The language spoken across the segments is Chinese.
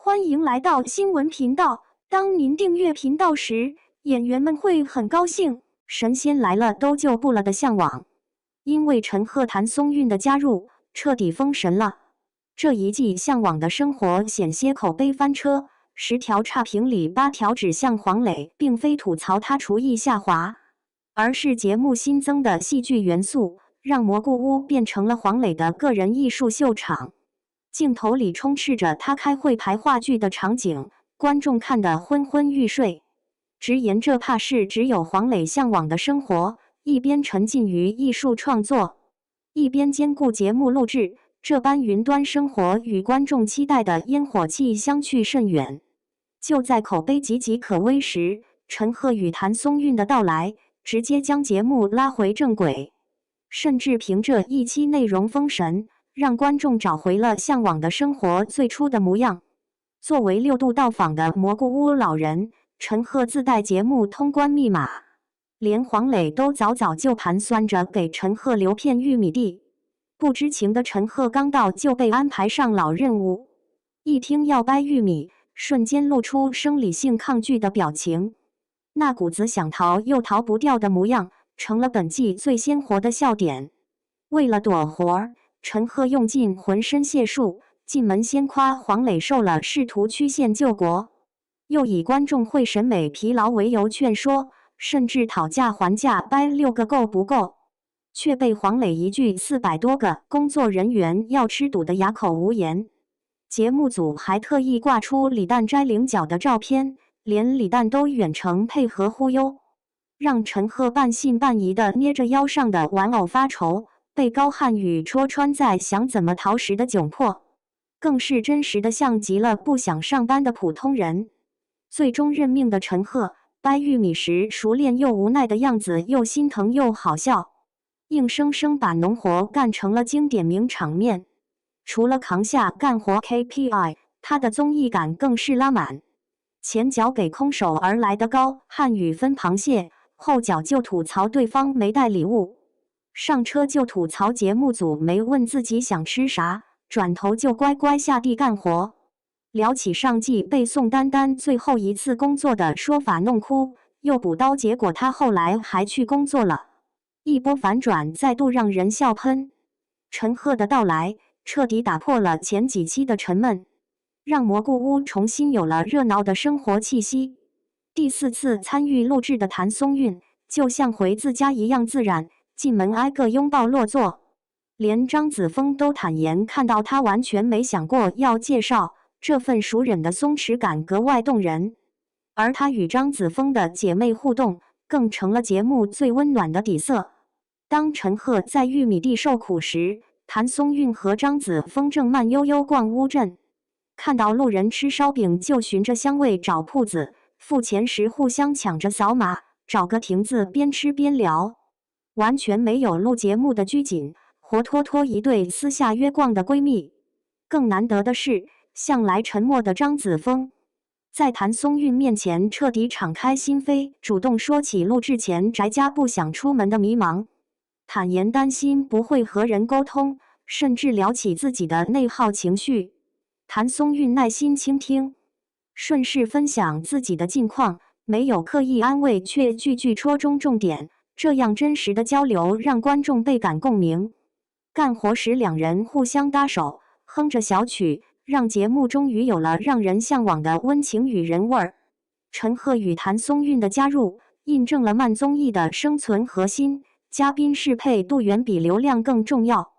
欢迎来到新闻频道。当您订阅频道时，演员们会很高兴。神仙来了都救不了的向往，因为陈赫、谭松韵的加入，彻底封神了。这一季《向往的生活》险些口碑翻车，10条差评里8条指向黄磊，并非吐槽他厨艺下滑，而是节目新增的戏剧元素，让蘑菇屋变成了黄磊的个人艺术秀场。镜头里充斥着他开会排话剧的场景，观众看得昏昏欲睡。直言这怕是只有黄磊向往的生活，一边沉浸于艺术创作，一边兼顾节目录制，这般云端生活与观众期待的烟火气相去甚远。就在口碑岌岌可危时，陈赫与谭松韵的到来，直接将节目拉回正轨，甚至凭着一期内容封神，让观众找回了向往的生活最初的模样。作为6度到访的蘑菇屋老人，陈赫自带节目通关密码，连黄磊都早就盘算着给陈赫留片玉米地。不知情的陈赫刚到就被安排上老任务，一听要掰玉米，瞬间露出生理性抗拒的表情，那股子想逃又逃不掉的模样，成了本季最鲜活的笑点。为了躲活儿，陈赫用尽浑身解数，进门先夸黄磊瘦了，试图曲线救国，又以观众会审美疲劳为由劝说，甚至讨价还价掰6个够不够，却被黄磊一句400多个工作人员要吃堵得哑口无言。节目组还特意挂出李诞摘菱角的照片，连李诞都远程配合忽悠，让陈赫半信半疑地捏着腰上的玩偶发愁，被高瀚宇戳穿在想怎么逃时的窘迫，更是真实的像极了不想上班的普通人。最终认命的陈赫掰玉米时熟练又无奈的样子，又心疼又好笑，硬生生把农活干成了经典名场面。除了扛下干活 KPI， 他的综艺感更是拉满。前脚给空手而来的高瀚宇分螃蟹，后脚就吐槽对方没带礼物，上车就吐槽节目组没问自己想吃啥，转头就乖乖下地干活。聊起上季被宋丹丹最后一次工作的说法弄哭，又补刀，结果他后来还去工作了，一波反转再度让人笑喷。陈赫的到来彻底打破了前几期的沉闷，让蘑菇屋重新有了热闹的生活气息。第4次参与录制的谭松韵就像回自家一样自然，进门挨个拥抱落座，连张子枫都坦言看到他完全没想过要介绍，这份熟稔的松弛感格外动人。而他与张子枫的姐妹互动更成了节目最温暖的底色。当陈赫在玉米地受苦时，谭松韵和张子枫正慢悠悠逛乌镇，看到路人吃烧饼就循着香味找铺子，付钱时互相抢着扫码，找个亭子边吃边聊，完全没有录节目的拘谨，活脱脱一对私下约逛的闺蜜。更难得的是，向来沉默的张子枫在谭松韵面前彻底敞开心扉，主动说起录制前宅家不想出门的迷茫，坦言担心不会和人沟通，甚至聊起自己的内耗情绪。谭松韵耐心倾听，顺势分享自己的近况，没有刻意安慰，却句句戳中重点。这样真实的交流让观众倍感共鸣。干活时两人互相搭手，哼着小曲，让节目终于有了让人向往的温情与人味儿。陈赫与谭松韵的加入，印证了慢综艺的生存核心：嘉宾适配度远比流量更重要。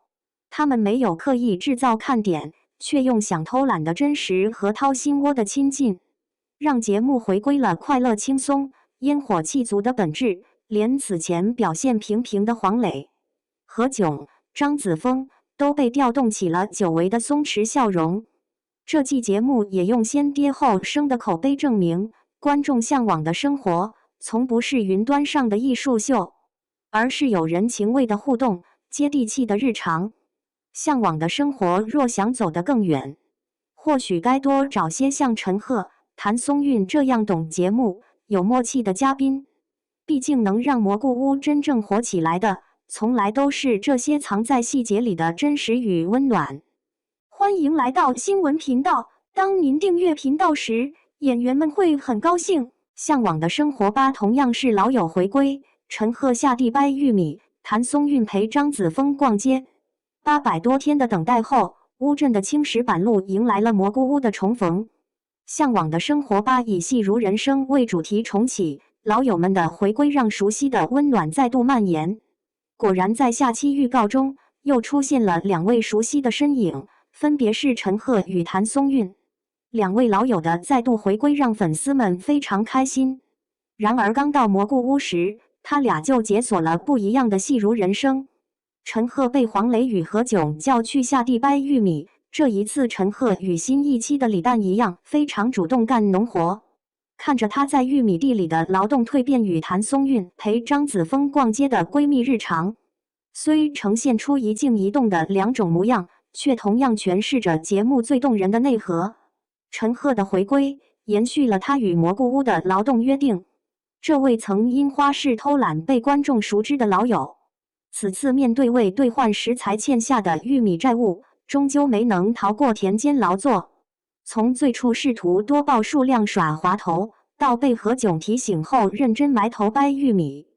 他们没有刻意制造看点，却用想偷懒的真实和掏心窝的亲近，让节目回归了快乐轻松、烟火气足的本质。连此前表现平平的黄磊、何炅、张子枫都被调动起了久违的松弛笑容。这季节目也用先跌后升的口碑证明，观众向往的生活从不是云端上的艺术秀，而是有人情味的互动、接地气的日常。向往的生活若想走得更远，或许该多找些像陈赫、谭松韵这样懂节目、有默契的嘉宾。毕竟能让蘑菇屋真正火起来的，从来都是这些藏在细节里的真实与温暖。欢迎来到新闻频道。当您订阅频道时，演员们会很高兴。向往的生活吧同样是老友回归，陈赫下地掰玉米，谭松韵陪张子枫逛街。800多天的等待后，乌镇的青石板路迎来了蘑菇屋的重逢。向往的生活吧以戏如人生为主题重启，老友们的回归让熟悉的温暖再度蔓延。果然，在下期预告中又出现了2位熟悉的身影，分别是陈赫与谭松韵。2位老友的再度回归让粉丝们非常开心。然而刚到蘑菇屋时，他俩就解锁了不一样的戏如人生。陈赫被黄磊与何炅叫去下地掰玉米，这一次陈赫与新一期的李诞一样，非常主动干农活。看着他在玉米地里的劳动蜕变与谭松韵陪张子枫逛街的闺蜜日常，虽呈现出一静一动的2种模样，却同样诠释着节目最动人的内核。陈赫的回归延续了他与蘑菇屋的劳动约定。这位曾因花式偷懒被观众熟知的老友，此次面对未兑换时才欠下的玉米债务，终究没能逃过田间劳作。从最初试图多报数量耍滑头，到被何炅提醒后认真埋头掰玉米，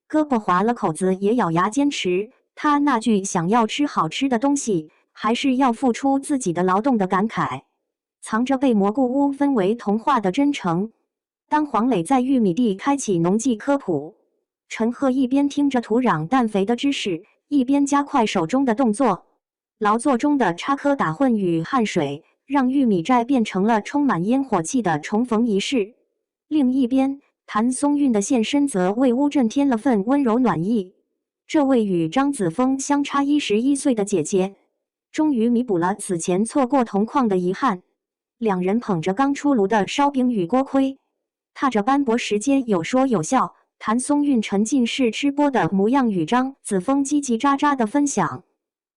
胳膊划了口子也咬牙坚持。他那句想要吃好吃的东西，还是要付出自己的劳动的感慨，藏着被蘑菇屋氛围同化的真诚。当黄磊在玉米地开启农技科普，陈赫一边听着土壤氮肥的知识，一边加快手中的动作。劳作中的插科打诨与汗水，让玉米寨变成了充满烟火气的重逢仪式。另一边，谭松韵的现身则为乌镇添了份温柔暖意。这位与张子枫相差11岁的姐姐，终于弥补了此前错过同框的遗憾。2人捧着刚出炉的烧饼与锅盔，踏着斑驳石阶有说有笑。谭松韵沉浸式吃播的模样与张子枫叽叽喳喳的分享，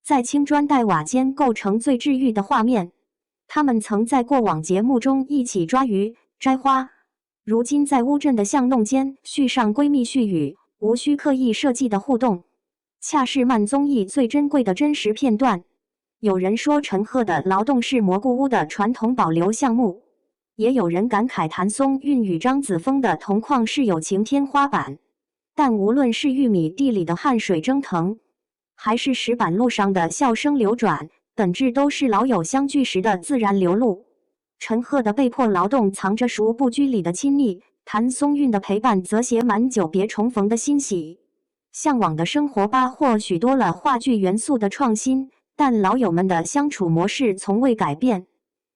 在青砖黛瓦间构成最治愈的画面。他们曾在过往节目中一起抓鱼、摘花，如今在乌镇的巷弄间续上闺蜜絮语，无需刻意设计的互动，恰是慢综艺最珍贵的真实片段。有人说陈赫的劳动是蘑菇屋的传统保留项目，也有人感慨谭松韵与张子枫的同框是友情天花板。但无论是玉米地里的汗水蒸腾，还是石板路上的笑声流转，本质都是老友相聚时的自然流露。陈赫的被迫劳动藏着熟不拘礼的亲密，谭松韵的陪伴则写满久别重逢的欣喜。向往的生活吧或许多了话剧元素的创新，但老友们的相处模式从未改变。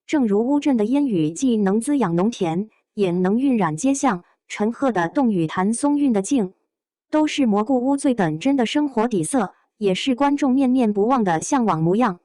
正如乌镇的烟雨既能滋养农田，也能晕染街巷，陈赫的动与谭松韵的静，都是蘑菇屋最本真的生活底色，也是观众念念不忘的向往模样。